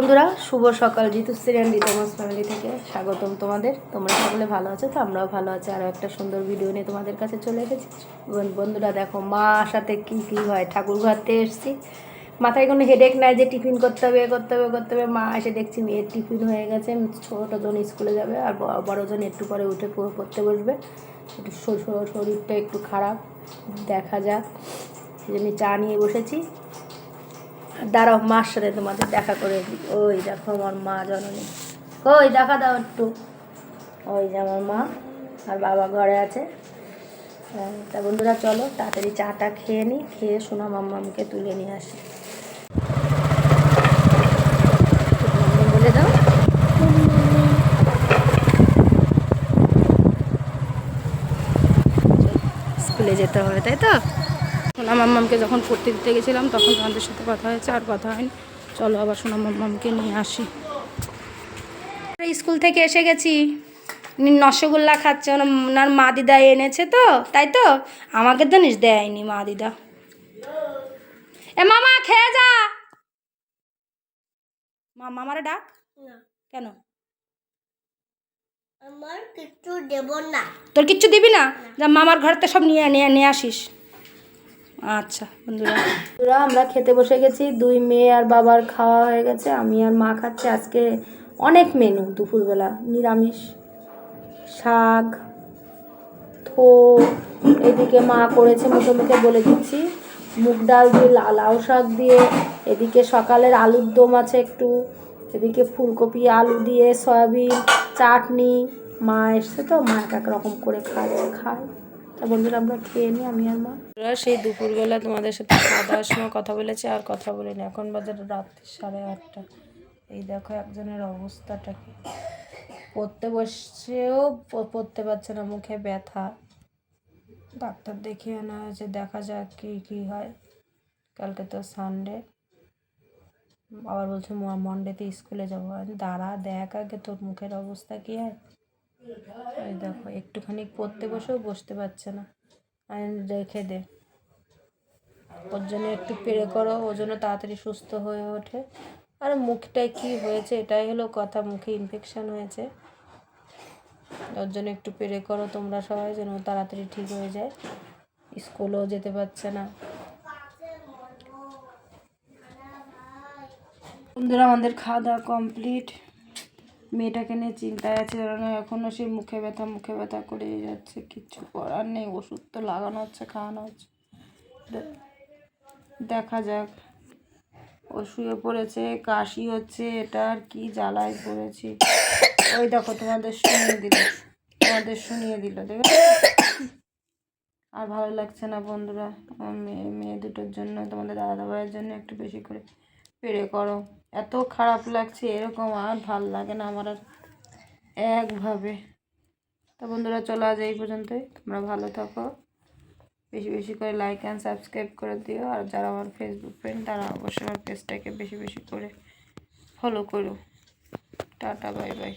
বন্ধুরা, শুভ সকাল। Ritushree and ঋতমাস family থেকে স্বাগতম তোমাদের। তোমরা সকলে ভালো আছো তো? আমরাও ভালো আছি। আরও একটা সুন্দর ভিডিও নিয়ে তোমাদের কাছে চলে এসেছি। বন্ধুরা দেখো, মা সাথে কী কী হয়। ঠাকুর ঘরতে এসেছি, মাথায় কোনো হেডেক নাই যে টিফিন করতে হবে করতে হবে করতে হবে। মা এসে দেখছি মেয়ের টিফিন হয়ে গেছে, ছোটোজন স্কুলে যাবে আর বড়জন একটু পরে উঠে পড়তে বসবে। একটু শরীরটা একটু খারাপ, দেখা যাক, সেই জন্য চা নিয়ে বসেছি। দাঁড়াও, মার সাথে তোমাদের দেখা করে দিই। ওই দেখো আমার মা জননী, ওই দেখা দাও একটু। ওই যে আমার মা আর বাবা ঘরে আছে। তা বন্ধুরা চলো তাড়াতাড়ি চাটা খেয়ে নিই, খেয়ে সোনা মাম্মামকে তুলে নিয়ে আসি। বলে দাও। স্কুলে যেতে হবে তাই তো? সোনা মাম্মামকে যখন পড়তে দিতে গেছিলাম তখন তোমাদের সাথে কথা হয়েছে, আর কথা হয়নি। চলো আবার সোনা মাম্মামকে নিয়ে আসি। স্কুল থেকে এসে গেছি, রসগোল্লা খাচ্ছে, ওনার মা দিদা এনেছে তো, তাই তো? আমাকে তো দেয়নি মা দিদা। এ মামা খেয়ে যা। মামারে ডাক। কেন? আমার কিচ্ছু দেব না। তোর কিচ্ছু দিবি না? যা মামার ঘরতে সব নিয়ে নিয়ে আসিস। আচ্ছা বন্ধুরা, আমরা খেতে বসে গেছি। দুই মেয়ে আর বাবার খাওয়া হয়ে গেছে, আমি আর মা খাচ্ছি। আজকে অনেক মেনু, দুপুরবেলা নিরামিষ, শাক, থো, এদিকে মা করেছে, মুখে মুখে বলে দিচ্ছি, মুগ ডাল দিয়ে লাউ শাক দিয়ে, এদিকে সকালের আলুর দম আছে একটু, এদিকে ফুলকপি আলু দিয়ে সয়াবিন চাটনি। মা এসছে তো, মা এক এক রকম করে খায়। তা বন্ধুরা আমরা খেয়ে নিই, আমি আর মা। সেই দুপুরবেলা তোমাদের সাথে খাওয়া দাওয়ার সময় কথা বলেছি, আর কথা বলিনি। এখন বাজে রাত্রি 8:30। এই দেখো একজনের অবস্থাটা কি, পড়তে বসছেও পড়তে পারছে না, মুখে ব্যথা। ডাক্তার দেখিয়ে আনা হয়েছে, দেখা যাক কি হয়। কালকে তো সানডে, আবার বলছে মন্ডেতে স্কুলে যাবো। দাঁড়া দেখ আগে তোর মুখের অবস্থা কী হয়। এই দেখো একটুখানি পড়তে বসেও বসতে পারছে না। রেখে দে, ওর জন্য একটু পেরে করো, ওর জন্য তাড়াতাড়ি সুস্থ হয়ে ওঠে। আর মুখটায় কি হয়েছে, এটাই হলো কথা, মুখে ইনফেকশান হয়েছে। ওর জন্য একটু পেরে করো তোমরা সবাই, যেন তাড়াতাড়ি ঠিক হয়ে যায়। স্কুলেও যেতে পারছে না। বন্ধুরা আমাদের খাওয়া দাওয়া কমপ্লিট। মেয়েটাকে নিয়ে চিন্তায় আছে, কারণ এখনও সেই মুখে ব্যথা করেই যাচ্ছে। কিচ্ছু করার নেই, ওষুধ তো লাগানো হচ্ছে, খাওয়ানো হচ্ছে। দেখা যাক। ও শুয়ে পড়েছে, কাশি হচ্ছে, এটা আর কি জ্বালায় পড়েছি। ওই দেখো তোমাদের শুনিয়ে দিল দেখো। আর ভালো লাগছে না বন্ধুরা, মেয়ে দুটোর জন্য, তোমাদের দাদা ভাইয়ের জন্য একটু বেশি করে পেরে করো। এত খারাপ লাগছে, এরকম আর ভাল লাগে না আমার আর একভাবে। তো বন্ধুরা চলো আজ এই পর্যন্তই। তোমরা ভালো থাকো, বেশি বেশি করে লাইক অ্যান্ড সাবস্ক্রাইব করে দিও। আর যারা আমার ফেসবুক ফ্রেন্ড তারা অবশ্যই আমার পেজটাকে বেশি বেশি করে ফলো করো। Tata, bye bye.